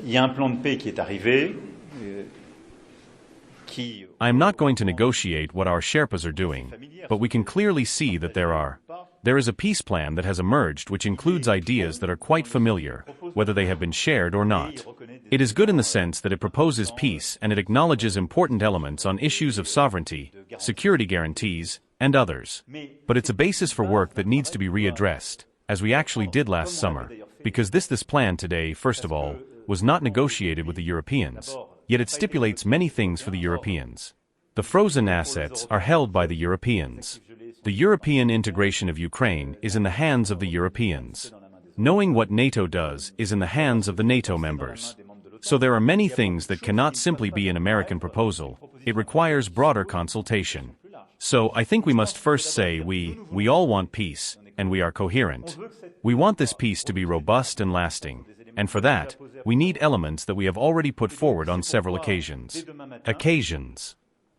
Il y a un plan de paix qui est arrivé, qui... I am not going to negotiate what our Sherpas are doing, but we can clearly see that there is a peace plan that has emerged which includes ideas that are quite familiar, whether they have been shared or not. It is good in the sense that it proposes peace and it acknowledges important elements on issues of sovereignty, security guarantees, and others. But it's a basis for work that needs to be readdressed, as we actually did last summer, because this plan today, first of all, was not negotiated with the Europeans, yet it stipulates many things for the Europeans. The frozen assets are held by the Europeans. The European integration of Ukraine is in the hands of the Europeans. Knowing what NATO does is in the hands of the NATO members. So there are many things that cannot simply be an American proposal. It requires broader consultation. So I think we must first say we all want peace, and we are coherent. We want this peace to be robust and lasting, and for that, we need elements that we have already put forward on several occasions.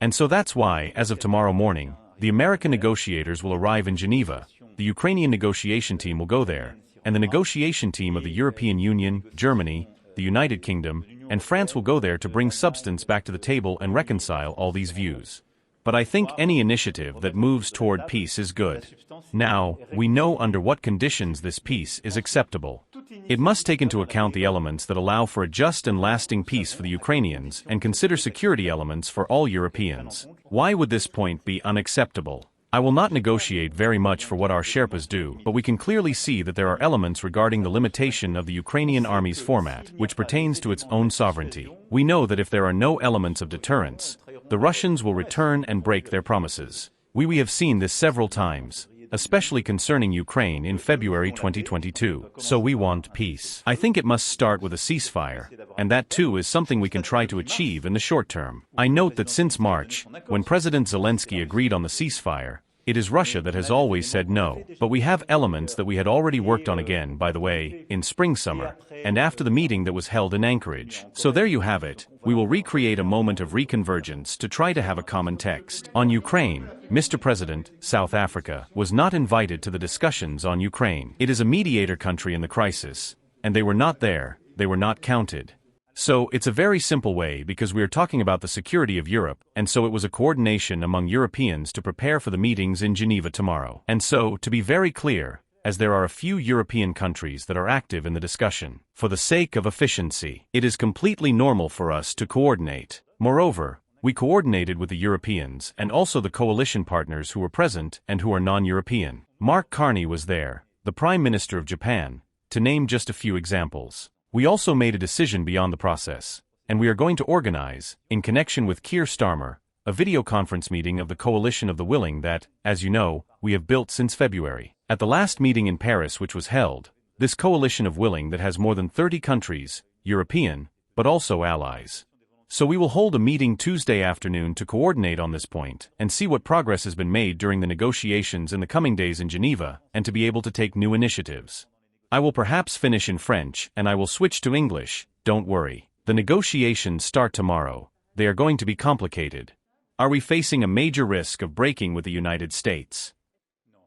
And so that's why, as of tomorrow morning, the American negotiators will arrive in Geneva, the Ukrainian negotiation team will go there, and the negotiation team of the European Union, Germany, the United Kingdom, and France will go there to bring substance back to the table and reconcile all these views. But I think any initiative that moves toward peace is good. Now, we know under what conditions this peace is acceptable. It must take into account the elements that allow for a just and lasting peace for the Ukrainians and consider security elements for all Europeans. Why would this point be unacceptable? I will not negotiate very much for what our Sherpas do, but we can clearly see that there are elements regarding the limitation of the Ukrainian army's format, which pertains to its own sovereignty. We know that if there are no elements of deterrence, the Russians will return and break their promises. We have seen this several times, especially concerning Ukraine in February 2022. So we want peace. I think it must start with a ceasefire, and that too is something we can try to achieve in the short term. I note that since March, when President Zelensky agreed on the ceasefire, it is Russia that has always said no. But we have elements that we had already worked on again, by the way, in spring-summer, and after the meeting that was held in Anchorage. So there you have it. We will recreate a moment of reconvergence to try to have a common text. On Ukraine, Mr. President, South Africa, was not invited to the discussions on Ukraine. It is a mediator country in the crisis, and they were not there, they were not counted. So, it's a very simple way because we are talking about the security of Europe, and so it was a coordination among Europeans to prepare for the meetings in Geneva tomorrow. And so, to be very clear, as there are a few European countries that are active in the discussion, for the sake of efficiency, it is completely normal for us to coordinate. Moreover, we coordinated with the Europeans and also the coalition partners who were present and who are non-European. Mark Carney was there, the Prime Minister of Japan, to name just a few examples. We also made a decision beyond the process, and we are going to organize, in connection with Keir Starmer, a video conference meeting of the Coalition of the Willing that, as you know, we have built since February. At the last meeting in Paris which was held, this Coalition of Willing that has more than 30 countries, European, but also allies. So we will hold a meeting Tuesday afternoon to coordinate on this point and see what progress has been made during the negotiations in the coming days in Geneva and to be able to take new initiatives. I will perhaps finish in French and I will switch to English, don't worry. The negotiations start tomorrow. They are going to be complicated. Are we facing a major risk of breaking with the United States?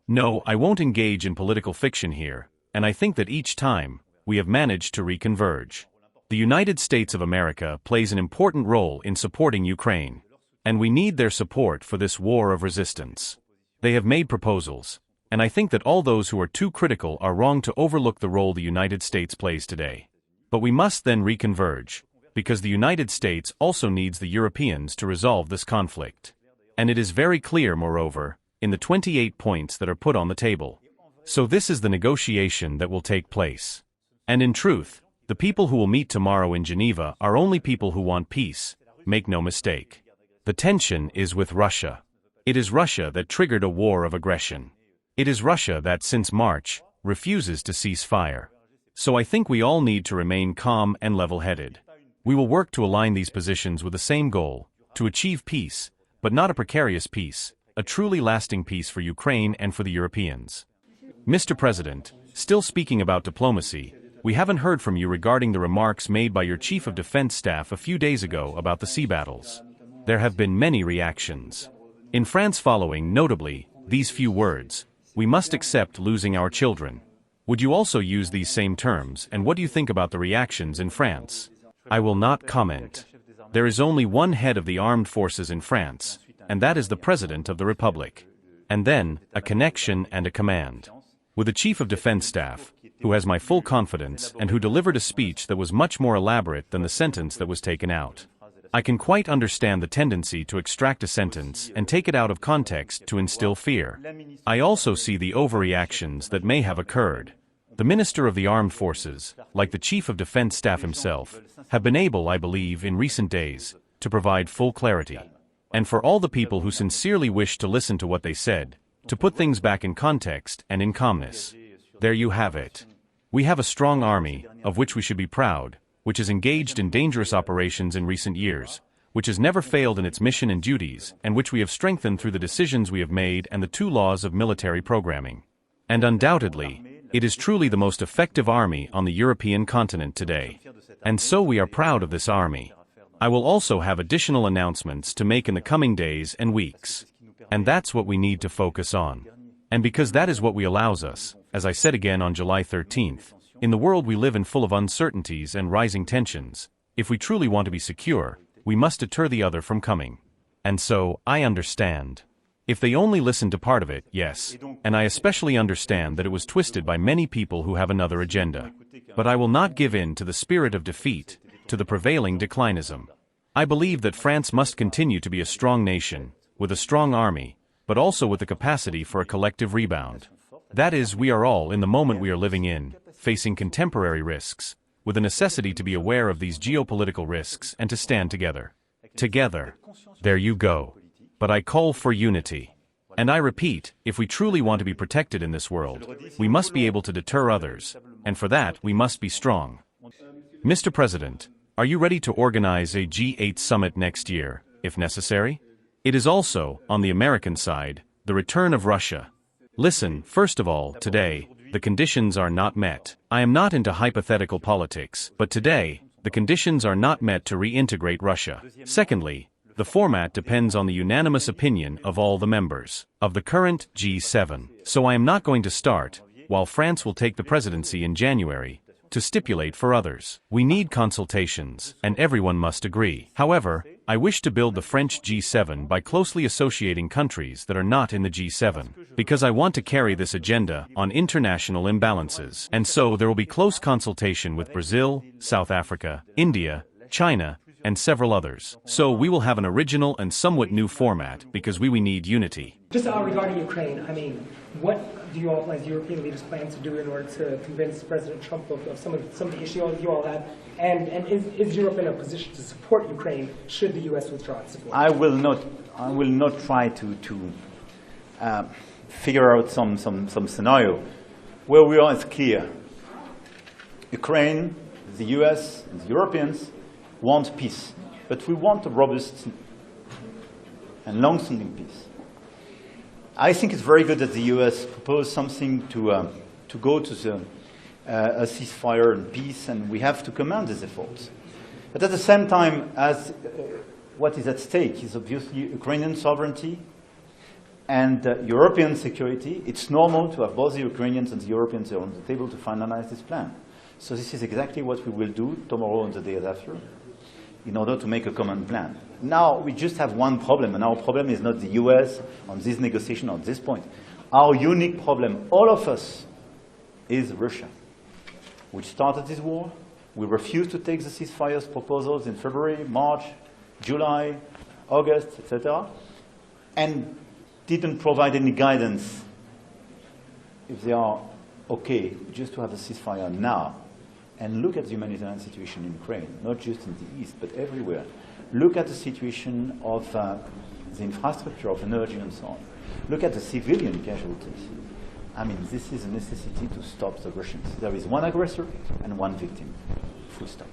No, I won't engage in political fiction here, and I think that each time, we have managed to reconverge. The United States of America plays an important role in supporting Ukraine, and we need their support for this war of resistance. They have made proposals, and I think that all those who are too critical are wrong to overlook the role the United States plays today. But we must then reconverge, because the United States also needs the Europeans to resolve this conflict. And it is very clear, moreover, in the 28 points that are put on the table. So this is the negotiation that will take place. And in truth, the people who will meet tomorrow in Geneva are only people who want peace, make no mistake. The tension is with Russia. It is Russia that triggered a war of aggression. It is Russia that, since March, refuses to cease fire. So I think we all need to remain calm and level-headed. We will work to align these positions with the same goal, to achieve peace, but not a precarious peace, a truly lasting peace for Ukraine and for the Europeans. Mr. President, still speaking about diplomacy, we haven't heard from you regarding the remarks made by your Chief of Defense Staff a few days ago about the sea battles. There have been many reactions. In France following, notably, these few words, "We must accept losing our children." Would you also use these same terms, and what do you think about the reactions in France? I will not comment. There is only one head of the armed forces in France, and that is the President of the Republic. And then, a connection and a command. With a Chief of Defense Staff, who has my full confidence and who delivered a speech that was much more elaborate than the sentence that was taken out. I can quite understand the tendency to extract a sentence and take it out of context to instill fear. I also see the overreactions that may have occurred. The Minister of the Armed Forces, like the Chief of Defense Staff himself, have been able, I believe, in recent days, to provide full clarity. And for all the people who sincerely wish to listen to what they said, to put things back in context and in calmness. There you have it. We have a strong army, of which we should be proud, which has engaged in dangerous operations in recent years, which has never failed in its mission and duties, and which we have strengthened through the decisions we have made and the 2 laws of military programming. And undoubtedly, it is truly the most effective army on the European continent today. And so we are proud of this army. I will also have additional announcements to make in the coming days and weeks. And that's what we need to focus on. And because that is what we allows us, as I said again on July 13th, in the world we live in full of uncertainties and rising tensions, if we truly want to be secure, we must deter the other from coming. And so, I understand. If they only listened to part of it, yes, and I especially understand that it was twisted by many people who have another agenda. But I will not give in to the spirit of defeat, to the prevailing declinism. I believe that France must continue to be a strong nation, with a strong army, but also with the capacity for a collective rebound. That is, we are all, in the moment we are living in, facing contemporary risks, with a necessity to be aware of these geopolitical risks and to stand together. Together. There you go. But I call for unity. And I repeat, if we truly want to be protected in this world, we must be able to deter others, and for that we must be strong. Mr. President, are you ready to organize a G8 summit next year, if necessary? It is also, on the American side, the return of Russia. Listen, first of all, today, the conditions are not met. I am not into hypothetical politics, but today, the conditions are not met to reintegrate Russia. Secondly, the format depends on the unanimous opinion of all the members of the current G7. So I am not going to start, while France will take the presidency in January, to stipulate for others. We need consultations, and everyone must agree. However, I wish to build the French G7 by closely associating countries that are not in the G7, because I want to carry this agenda on international imbalances. And so there will be close consultation with Brazil, South Africa, India, China, and several others. So we will have an original and somewhat new format because we need unity. Just regarding Ukraine, I mean, what do you all, as European leaders, plan to do in order to convince President Trump of some of the issues you all have? And is Europe in a position to support Ukraine should the U.S. withdraw its support? I will not try to figure out some scenario. Where we are is clear. Ukraine, the U.S., and the Europeans want peace, but we want a robust and long-standing peace. I think it's very good that the U.S. proposed something to go to a ceasefire and peace, and we have to commend these efforts. But at the same time, as what is at stake is obviously Ukrainian sovereignty and European security, it's normal to have both the Ukrainians and the Europeans on the table to finalize this plan. So this is exactly what we will do tomorrow and the days after, in order to make a common plan. Now, we just have one problem, and our problem is not the US on this negotiation at this point. Our unique problem, all of us, is Russia, which started this war. We refused to take the ceasefire proposals in February, March, July, August, etc., and didn't provide any guidance if they are okay just to have a ceasefire now. And look at the humanitarian situation in Ukraine, not just in the east, but everywhere. Look at the situation of the infrastructure of energy and so on. Look at the civilian casualties. I mean, this is a necessity to stop the Russians. There is one aggressor and one victim. Full stop.